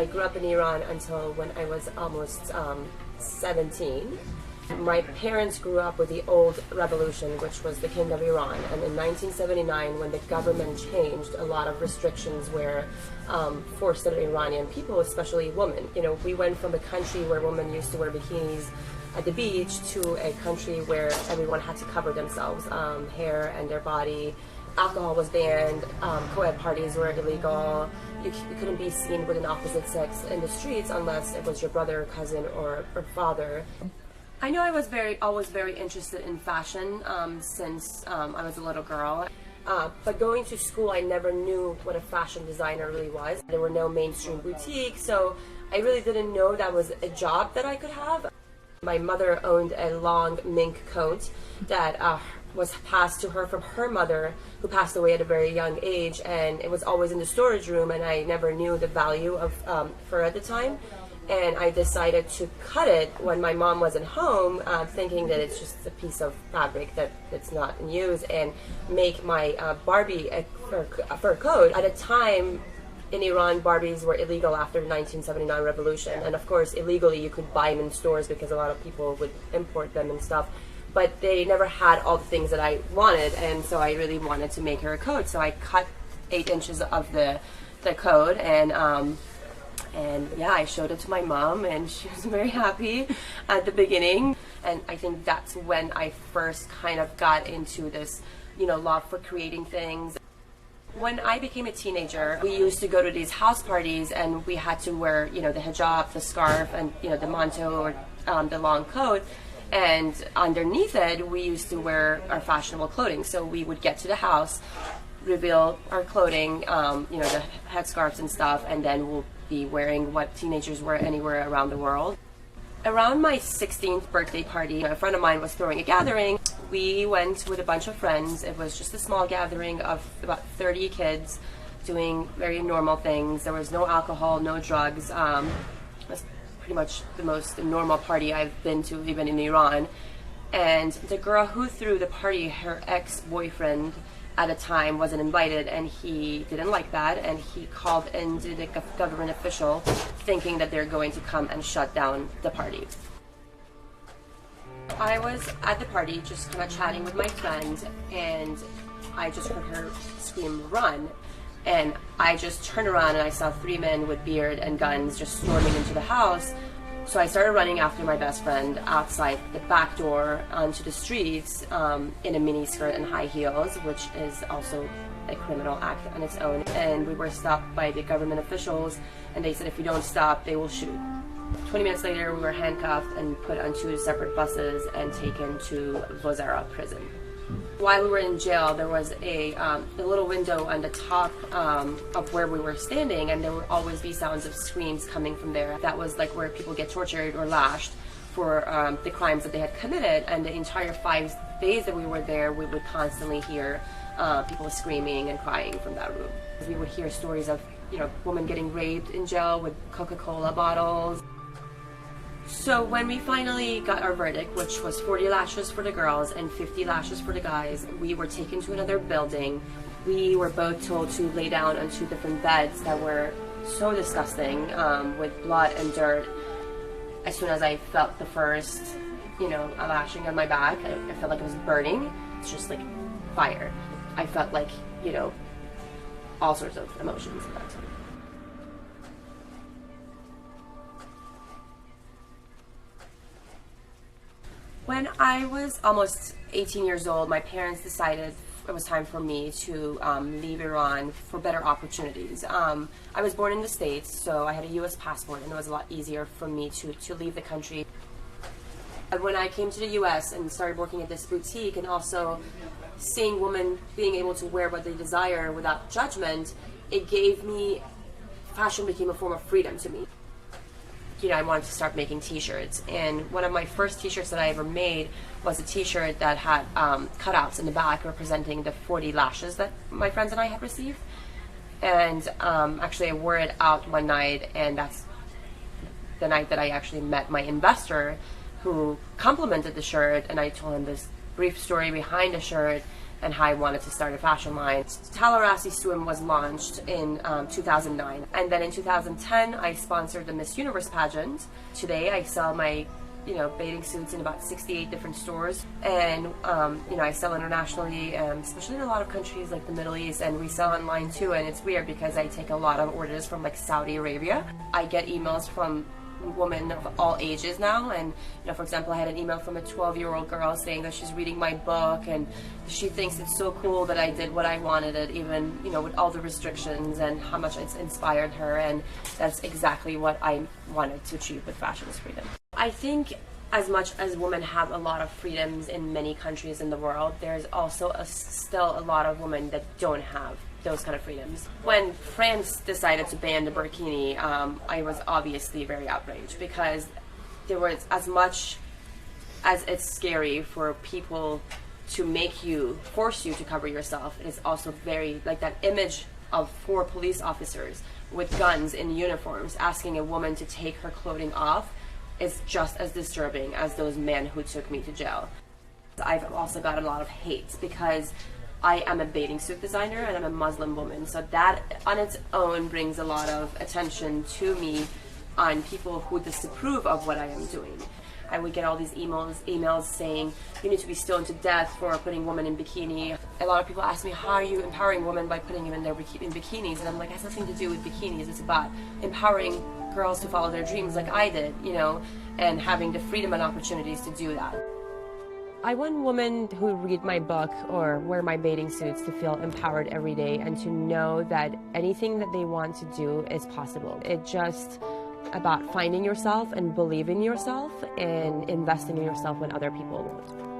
I grew up in Iran until when I was almost 17. My parents grew up with the old revolution, which was the King of Iran. And in 1979, when the government changed, a lot of restrictions were forced on Iranian people, especially women. You know, we went from a country where women used to wear bikinis at the beach to a country where everyone had to cover themselves, hair and their body. Alcohol was banned, co-ed parties were illegal. You couldn't be seen with an opposite sex in the streets unless it was your brother, cousin, or father. I know I was always very interested in fashion since I was a little girl. But going to school, I never knew what a fashion designer really was. There were no mainstream boutiques, so I really didn't know that was a job that I could have. My mother owned a long mink coat that was passed to her from her mother, who passed away at a very young age, and it was always in the storage room, and I never knew the value of fur at the time. And I decided to cut it when my mom wasn't home, thinking that it's just a piece of fabric that's not in use, and make my Barbie a fur coat. At a time in Iran, Barbies were illegal after the 1979 revolution, and of course illegally you could buy them in stores because a lot of people would import them and stuff, but they never had all the things that I wanted, and so I really wanted to make her a coat. So I cut 8 inches of the coat, and yeah, I showed it to my mom, and she was very happy at the beginning. And I think that's when I first kind of got into this, you know, love for creating things. When I became a teenager, we used to go to these house parties, and we had to wear, you know, the hijab, the scarf, and, you know, the manto, or the long coat. And underneath it, we used to wear our fashionable clothing. So we would get to the house, reveal our clothing, you know, the headscarves and stuff, and then we'll be wearing what teenagers wear anywhere around the world. Around my 16th birthday party, a friend of mine was throwing a gathering. We went with a bunch of friends. It was just a small gathering of about 30 kids doing very normal things. There was no alcohol, no drugs. It was pretty much the most normal party I've been to, even in Iran. And the girl who threw the party, her ex-boyfriend at a time, wasn't invited, and he didn't like that, and he called in the government official thinking that they're going to come and shut down the party. I was at the party just kind of chatting with my friend, and I just heard her scream, "Run!" And I just turned around and I saw 3 men with beard and guns just storming into the house. So I started running after my best friend outside the back door onto the streets in a mini skirt and high heels, which is also a criminal act on its own. And we were stopped by the government officials, and they said if we don't stop, they will shoot. 20 minutes later, we were handcuffed and put on 2 separate buses and taken to Vozara prison. While we were in jail, there was a little window on the top of where we were standing, and there would always be sounds of screams coming from there. That was like where people get tortured or lashed for the crimes that they had committed. And the entire 5 days that we were there, we would constantly hear people screaming and crying from that room. We would hear stories of, you know, women getting raped in jail with Coca-Cola bottles. So when we finally got our verdict, which was 40 lashes for the girls and 50 lashes for the guys, we were taken to another building. We were both told to lay down on 2 different beds that were so disgusting, with blood and dirt. As soon as I felt the first, you know, lashing on my back, I felt like it was burning. It's just like fire. I felt like, you know, all sorts of emotions at that time. When I was almost 18 years old, my parents decided it was time for me to leave Iran for better opportunities. I was born in the States, so I had a US passport, and it was a lot easier for me to leave the country. When I came to the US and started working at this boutique, and also seeing women being able to wear what they desire without judgment, it gave me, fashion became a form of freedom to me. You know, I wanted to start making t-shirts, and one of my first t-shirts that I ever made was a t-shirt that had cutouts in the back representing the 40 lashes that my friends and I had received. And actually I wore it out one night, and that's the night that I actually met my investor, who complimented the shirt, and I told him this brief story behind the shirt, and how I wanted to start a fashion line. Tala Raassi Swim was launched in 2009, and then in 2010 I sponsored the Miss Universe pageant. Today I sell my bathing suits in about 68 different stores, and I sell internationally, especially in a lot of countries like the Middle East, and we sell online too. And it's weird because I take a lot of orders from like Saudi Arabia. I get emails from women of all ages now, and for example, I had an email from a 12-year-old girl saying that she's reading my book and she thinks it's so cool that I did what I wanted it, even with all the restrictions, and how much it's inspired her. And that's exactly what I wanted to achieve with Fashion is Freedom. I think as much as women have a lot of freedoms in many countries in the world, there's also still a lot of women that don't have those kind of freedoms. When France decided to ban the burkini, I was obviously very outraged, because there was, as much as it's scary for people to force you to cover yourself, it is also very, like, that image of 4 police officers with guns in uniforms asking a woman to take her clothing off is just as disturbing as those men who took me to jail. I've also got a lot of hate because I am a bathing suit designer and I'm a Muslim woman, so that on its own brings a lot of attention to me on people who disapprove of what I am doing. I would get all these emails saying you need to be stoned to death for putting women in bikini. A lot of people ask me, how are you empowering women by putting them in bikinis? And I'm like, it has nothing to do with bikinis. It's about empowering girls to follow their dreams like I did, and having the freedom and opportunities to do that. I want women who read my book or wear my bathing suits to feel empowered every day, and to know that anything that they want to do is possible. It's just about finding yourself and believing in yourself and investing in yourself when other people won't.